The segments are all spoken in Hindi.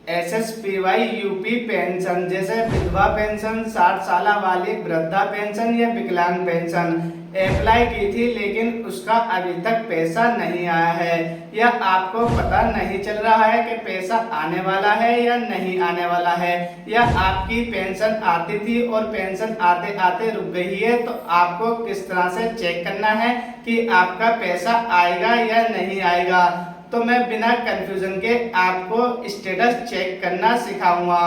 SSPY यूपी पेंशन जैसे विधवा पेंशन, 60 साल वाली वृद्धा पेंशन या विकलांग पेंशन अप्लाई की थी, लेकिन उसका अभी तक पैसा नहीं आया है या आपको पता नहीं चल रहा है कि पैसा आने वाला है या नहीं आने वाला है, या आपकी पेंशन आती थी और पेंशन आते आते रुक गई है, तो आपको किस तरह से चेक करना है कि आपका पैसा आएगा या नहीं आएगा। तो मैं बिना कंफ्यूजन के आपको स्टेटस चेक करना सिखाऊंगा।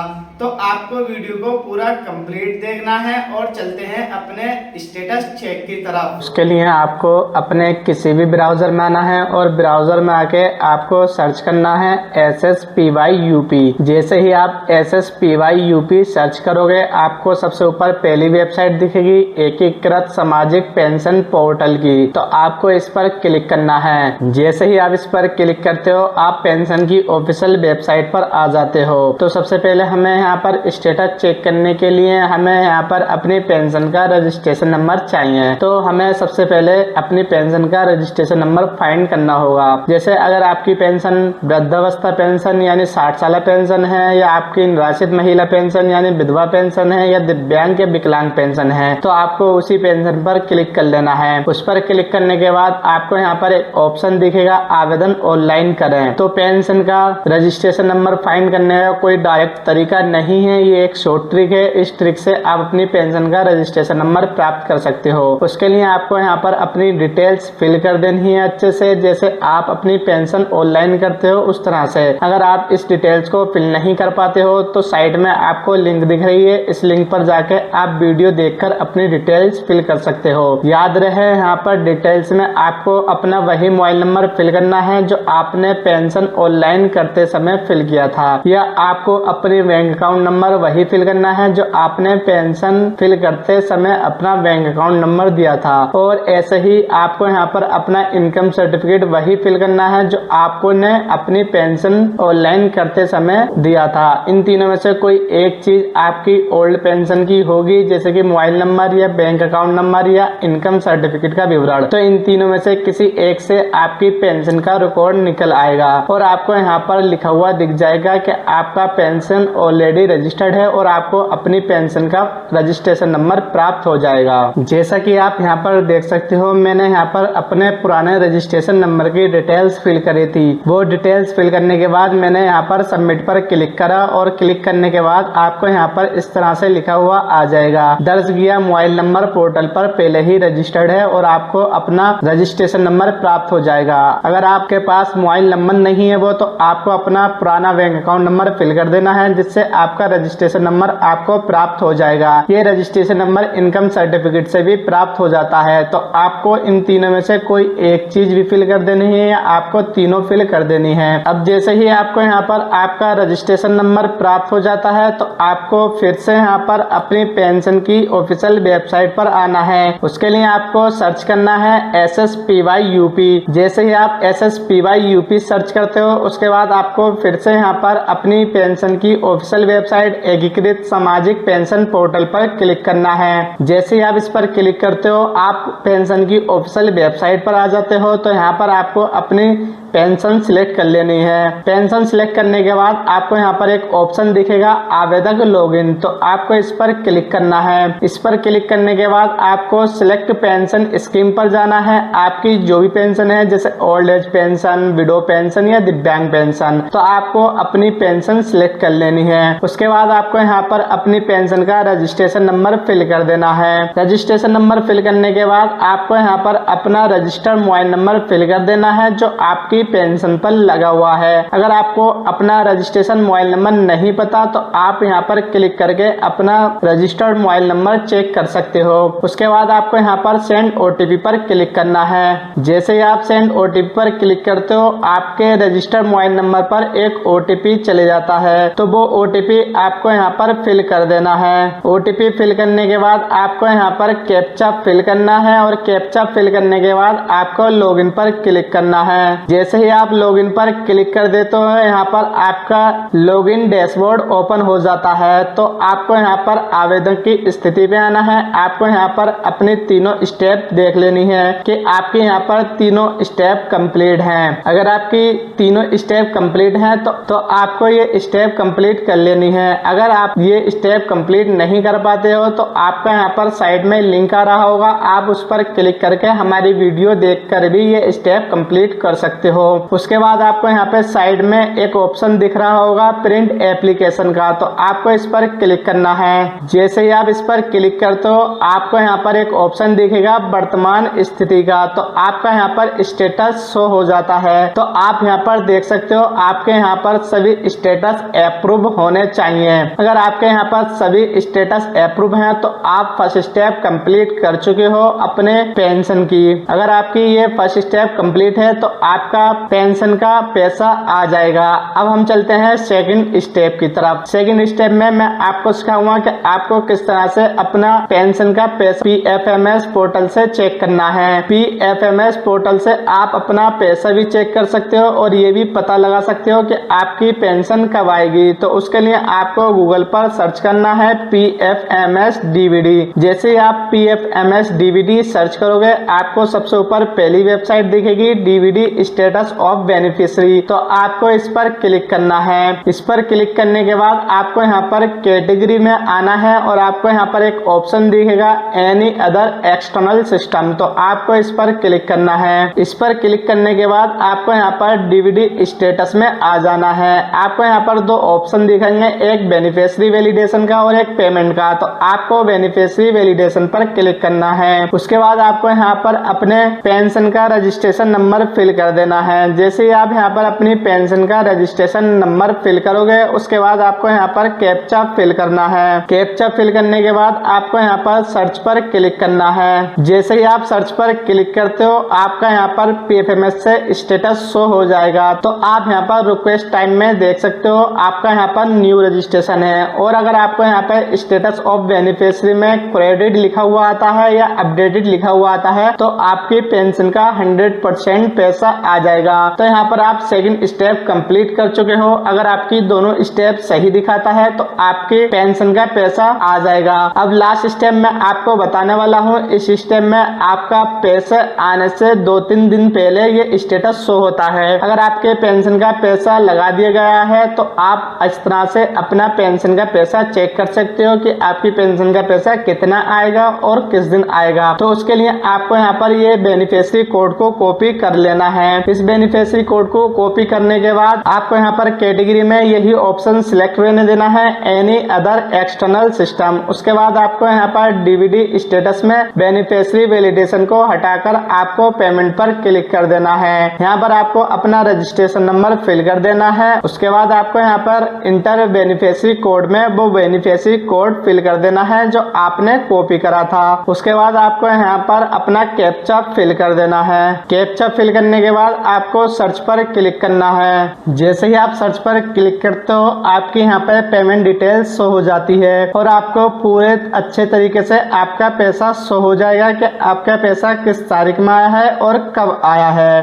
तो आपको वीडियो को पूरा कंप्लीट देखना है और चलते हैं अपने स्टेटस चेक की तरफ। उसके लिए आपको अपने किसी भी ब्राउजर में आना है और ब्राउजर में आके आपको सर्च करना है SSPY यूपी। जैसे ही आप SSPY यूपी सर्च करोगे आपको सबसे ऊपर पहली वेबसाइट दिखेगी एकीकृत सामाजिक पेंशन पोर्टल की। तो आपको इस पर क्लिक करना है। जैसे ही आप इस पर क्लिक करते हो आप पेंशन की ऑफिशियल वेबसाइट पर आ जाते हो। तो सबसे पहले हमें यहाँ पर स्टेटस चेक करने के लिए हमें यहाँ पर अपनी पेंशन का रजिस्ट्रेशन नंबर चाहिए। तो हमें सबसे पहले अपनी पेंशन का रजिस्ट्रेशन नंबर फाइंड करना होगा। जैसे अगर आपकी पेंशन वृद्धावस्था पेंशन यानी 60 साल पेंशन है, या आपकी निराश्रित महिला पेंशन यानी विधवा पेंशन है, या दिव्यांग या विकलांग पेंशन है, तो आपको उसी पेंशन पर क्लिक कर लेना है। उस पर क्लिक करने के बाद आपको यहाँ पर एक ऑप्शन दिखेगा आवेदन ऑनलाइन करें। तो पेंशन का रजिस्ट्रेशन नंबर फाइंड करने का कोई डायरेक्ट तरीका नहीं है, ये एक शॉर्ट ट्रिक है। इस ट्रिक से आप अपनी पेंशन का रजिस्ट्रेशन नंबर प्राप्त कर सकते हो। उसके लिए आपको यहाँ पर अपनी डिटेल्स फिल कर देनी है अच्छे से, जैसे आप अपनी पेंशन ऑनलाइन करते हो उस तरह से। अगर आप इस डिटेल्स को फिल नहीं कर पाते हो तो साइड में आपको लिंक दिख रही है, इस लिंक पर जाके आप वीडियो देखकर अपनी डिटेल्स फिल कर सकते हो। याद रहे यहाँ पर डिटेल्स में आपको अपना वही मोबाइल नंबर फिल करना है जो आपने पेंशन ऑनलाइन करते समय फिल किया था, या आपको अपनी बैंक अकाउंट नंबर वही फिल करना है जो आपने पेंशन फिल करते समय अपना बैंक अकाउंट नंबर दिया था। और ऐसे ही आपको यहाँ पर अपना इनकम सर्टिफिकेट वही फिल करना है जो आपको ने अपनी पेंशन ऑनलाइन करते समय दिया था। इन तीनों में से कोई एक चीज आपकी ओल्ड पेंशन की होगी, जैसे कि मोबाइल नंबर या बैंक अकाउंट नंबर या इनकम सर्टिफिकेट का विवरण। तो इन तीनों में से किसी एक से आपकी पेंशन का रिकॉर्ड निकल आएगा और आपको यहाँ पर लिखा हुआ दिख जाएगा कि आपका पेंशन ऑलरेडी रजिस्टर्ड है और आपको अपनी पेंशन का रजिस्ट्रेशन नंबर प्राप्त हो जाएगा। जैसा कि आप यहाँ पर देख सकते हो, मैंने यहाँ पर अपने पुराने रजिस्ट्रेशन नंबर की डिटेल्स फिल करी थी। वो डिटेल्स फिल करने के बाद मैंने यहाँ पर सबमिट पर क्लिक करा और क्लिक करने के बाद आपको यहाँ पर इस तरह से लिखा हुआ आ जाएगा, दर्ज किया मोबाइल नंबर पोर्टल पर पहले ही रजिस्टर्ड है और आपको अपना रजिस्ट्रेशन नंबर प्राप्त हो जाएगा। अगर आपके पास मोबाइल नंबर नहीं है वो, तो आपको अपना पुराना बैंक अकाउंट नंबर फिल कर देना है, जिससे आपका रजिस्ट्रेशन नंबर आपको प्राप्त हो जाएगा। ये रजिस्ट्रेशन नंबर इनकम सर्टिफिकेट से भी प्राप्त हो जाता है। तो आपको इन तीनों में से कोई एक चीज भी फिल कर देनी है या आपको तीनों फिल कर देनी है। अब जैसे ही आपको यहाँ पर आपका रजिस्ट्रेशन नंबर प्राप्त हो जाता है तो आपको फिर से यहाँ पर अपनी पेंशन की ऑफिशियल वेबसाइट पर आना है। उसके लिए आपको सर्च करना है SSPY यूपी। जैसे ही आप SSPY यूपी सर्च करते हो उसके बाद आपको फिर से यहाँ पर अपनी पेंशन की ऑफिशियल वेबसाइट एकीकृत सामाजिक पेंशन पोर्टल पर क्लिक करना है। जैसे ही आप इस पर क्लिक करते हो आप पेंशन की ऑफिशियल वेबसाइट पर आ जाते हो। तो यहाँ पर आपको अपनी पेंशन सिलेक्ट कर लेनी है। पेंशन सिलेक्ट करने के बाद आपको यहाँ पर एक ऑप्शन दिखेगा आवेदक लॉगिन। तो आपको इस पर क्लिक करना है। इस पर क्लिक करने के बाद आपको सिलेक्ट पेंशन स्कीम पर जाना है। आपकी जो भी पेंशन है, जैसे old age pension, window pension या दिव्यांग पेंशन, तो आपको अपनी पेंशन सिलेक्ट कर लेनी है। उसके बाद आपको यहाँ पर अपनी पेंशन का रजिस्ट्रेशन नंबर फिल कर देना है। रजिस्ट्रेशन नंबर फिल करने के बाद आपको यहाँ पर अपना रजिस्टर्ड मोबाइल नंबर फिल कर देना है जो आपकी पेंशन पर लगा हुआ है। अगर आपको अपना रजिस्ट्रेशन मोबाइल नंबर नहीं पता तो आप यहाँ पर क्लिक करके अपना रजिस्टर्ड मोबाइल नंबर चेक कर सकते हो। उसके बाद आपको यहाँ पर सेंड OTP पर क्लिक करना है। जैसे ही आप सेंड OTP पर क्लिक करते हो आपके रजिस्टर्ड मोबाइल नंबर पर एक OTP चले जाता है। तो वो OTP आपको यहाँ पर फिल कर देना है। OTP फिल करने के बाद आपको यहाँ पर कैप्चा फिल करना है और कैप्चा फिल करने के बाद आपको लॉगिन पर क्लिक करना है। जैसे जैसे ही आप लॉगिन पर क्लिक कर देते हो यहाँ पर आपका लॉगिन डैशबोर्ड ओपन हो जाता है। तो आपको यहाँ पर आवेदन की स्थिति पे आना है। आपको यहाँ पर अपनी तीनों स्टेप देख लेनी है कि आपके यहाँ पर तीनों स्टेप कंप्लीट हैं। अगर आपकी तीनों स्टेप कंप्लीट हैं तो आपको ये स्टेप कंप्लीट कर लेनी है। अगर आप ये स्टेप कंप्लीट नहीं कर पाते हो तो आपका यहाँ पर साइड में लिंक आ रहा होगा, आप उस पर क्लिक करके हमारी वीडियो देखकर भी ये स्टेप कंप्लीट कर सकते हो। उसके बाद आपको यहाँ पे साइड में एक ऑप्शन दिख रहा होगा प्रिंट एप्लीकेशन का, तो आपको इस पर क्लिक करना है। जैसे ही आप इस पर क्लिक करते हो आपको यहाँ पर एक ऑप्शन दिखेगा वर्तमान स्थिति का, तो आपका यहाँ पर स्टेटस शो हो जाता है। तो आप यहाँ पर देख सकते हो आपके यहाँ पर सभी स्टेटस अप्रूव होने चाहिए। अगर आपके यहाँ पर सभी स्टेटस अप्रूव हैं तो आप फर्स्ट स्टेप कंप्लीट कर चुके हो अपने पेंशन की। अगर आपकी ये फर्स्ट स्टेप कंप्लीट है तो आपका पेंशन का पैसा आ जाएगा। अब हम चलते हैं सेकंड स्टेप की तरफ। सेकंड स्टेप में मैं आपको सिखाऊंगा कि आपको किस तरह से अपना पेंशन का पैसा PFMS पोर्टल से चेक करना है। PFMS पोर्टल से आप अपना पैसा भी चेक कर सकते हो और ये भी पता लगा सकते हो कि आपकी पेंशन कब आएगी। तो उसके लिए आपको गूगल पर सर्च करना है PFMS DVD। जैसे ही आप PFMS DVD सर्च करोगे आपको सबसे ऊपर पहली वेबसाइट दिखेगी DVD स्टेटस ऑफ बेनिफिशियरी। तो आपको इस पर क्लिक करना है। इस पर क्लिक करने के बाद आपको यहाँ पर कैटेगरी में आना है और आपको यहाँ पर एक ऑप्शन दिखेगा एनी अदर एक्सटर्नल सिस्टम, तो आपको इस पर क्लिक करना है। इस पर क्लिक करने के बाद आपको यहाँ पर DVD स्टेटस में आ जाना है। आपको यहाँ पर दो ऑप्शन दिखेंगे, एक बेनिफिशियरी वैलिडेशन का और एक पेमेंट का। तो आपको बेनिफिशियरी वैलिडेशन पर क्लिक करना है। उसके बाद आपको यहाँ पर अपने पेंशन का रजिस्ट्रेशन नंबर फिल कर देना है। जैसे ही आप यहाँ पर अपनी पेंशन का रजिस्ट्रेशन नंबर फिल करोगे उसके बाद आपको यहाँ पर कैप्चा फिल करना है। कैप्चा फिल करने के बाद आपको यहाँ पर सर्च पर क्लिक करना है। जैसे ही आप सर्च पर क्लिक करते हो आपका यहाँ पर PFMS से स्टेटस शो हो जाएगा। तो आप यहाँ पर रिक्वेस्ट टाइम में देख सकते हो आपका यहाँ पर न्यू रजिस्ट्रेशन है। और अगर आपको यहाँ पर स्टेटस ऑफ बेनिफिशियरी में क्रेडिट लिखा हुआ आता है या अपडेटेड लिखा हुआ आता है तो आपकी पेंशन का 100% पैसा आ जाएगा। तो यहाँ पर आप सेकंड स्टेप कंप्लीट कर चुके हो। अगर आपकी दोनों स्टेप सही दिखाता है तो आपके पेंशन का पैसा आ जाएगा। अब लास्ट स्टेप में आपको बताने वाला हूँ। इस स्टेप में आपका पैसे आने से 2-3 दिन पहले ये स्टेटस शो होता है। अगर आपके पेंशन का पैसा लगा दिया गया है तो आप इस तरह से अपना पेंशन का पैसा चेक कर सकते हो कि आपकी पेंशन का पैसा कितना आएगा और किस दिन आएगा। तो उसके लिए आपको यहाँ पर ये बेनिफिशियरी कोड को कॉपी कर लेना है। इस बेनिफिशियरी कोड को कॉपी करने के बाद आपको यहाँ पर कैटेगरी में यही ऑप्शन सिलेक्ट करने देना है एनी अदर एक्सटर्नल सिस्टम। उसके बाद आपको यहाँ पर DVD स्टेटस में बेनिफिशियरी वैलिडेशन को हटाकर आपको पेमेंट पर क्लिक कर देना है। यहाँ पर आपको अपना रजिस्ट्रेशन नंबर फिल कर देना है। उसके बाद आपको यहाँ पर इंटर बेनिफिशियरी कोड में वो बेनिफिशियरी कोड फिल कर देना है जो आपने कॉपी करा था। उसके बाद आपको यहाँ पर अपना कैप्चा फिल कर देना है। कैप्चा फिल करने के बाद आपको सर्च पर क्लिक करना है। जैसे ही आप सर्च पर क्लिक करते हो आपकी यहाँ पे पेमेंट डिटेल्स शो हो जाती है और आपको पूरे अच्छे तरीके से आपका पैसा शो हो जाएगा कि आपका पैसा किस तारीख में आया है और कब आया है।